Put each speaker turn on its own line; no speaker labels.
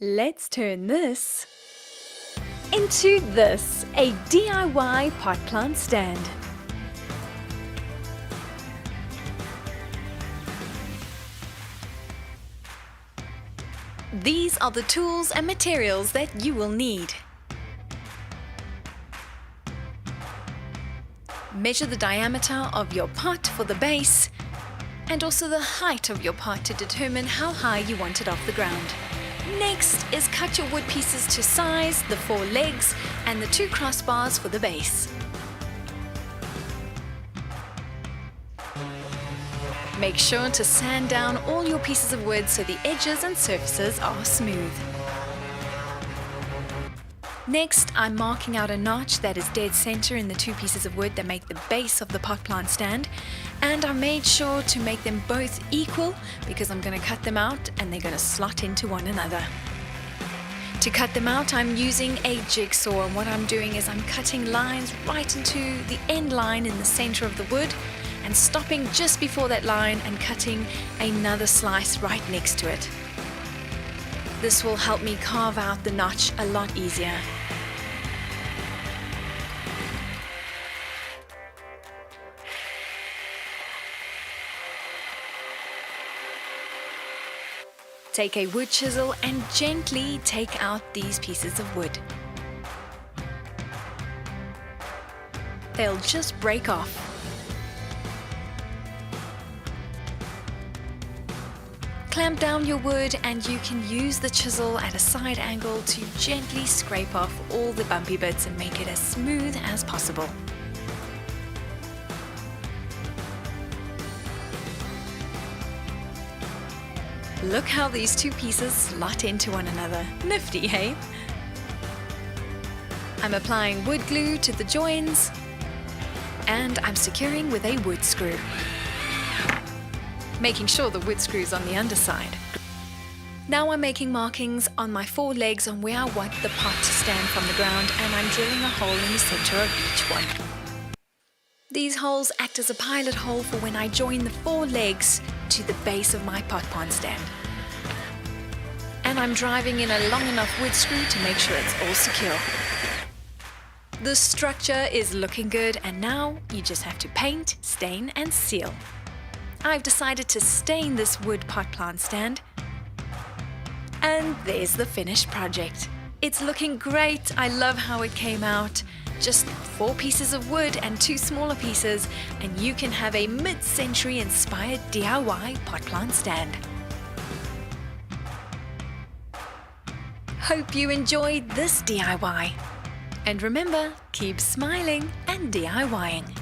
Let's turn this into this, a DIY pot plant stand. These are the tools and materials that you will need. Measure the diameter of your pot for the base and also the height of your pot to determine how high you want it off the ground. Next is cut your wood pieces to size, the 4 legs and the 2 crossbars for the base. Make sure to sand down all your pieces of wood so the edges and surfaces are smooth. Next, I'm marking out a notch that is dead center in the 2 pieces of wood that make the base of the pot plant stand, and I made sure to make them both equal because I'm going to cut them out and they're going to slot into one another. To cut them out, I'm using a jigsaw, and what I'm doing is I'm cutting lines right into the end line in the center of the wood and stopping just before that line and cutting another slice right next to it. This will help me carve out the notch a lot easier. Take a wood chisel and gently take out these pieces of wood. They'll just break off. Clamp down your wood and you can use the chisel at a side angle to gently scrape off all the bumpy bits and make it as smooth as possible. Look how these 2 pieces slot into one another. Nifty, hey? I'm applying wood glue to the joins and I'm securing with a wood screw, making sure the wood screw's on the underside. Now I'm making markings on my 4 legs on where I want the pot to stand from the ground, and I'm drilling a hole in the center of each one. These holes act as a pilot hole for when I join the 4 legs to the base of my pot plant stand. And I'm driving in a long enough wood screw to make sure it's all secure. The structure is looking good, and now you just have to paint, stain and seal. I've decided to stain this wood pot plant stand. And there's the finished project. It's looking great. I love how it came out. Just 4 pieces of wood and 2 smaller pieces, and you can have a mid-century inspired DIY pot plant stand. Hope you enjoyed this DIY. And remember, keep smiling and DIYing.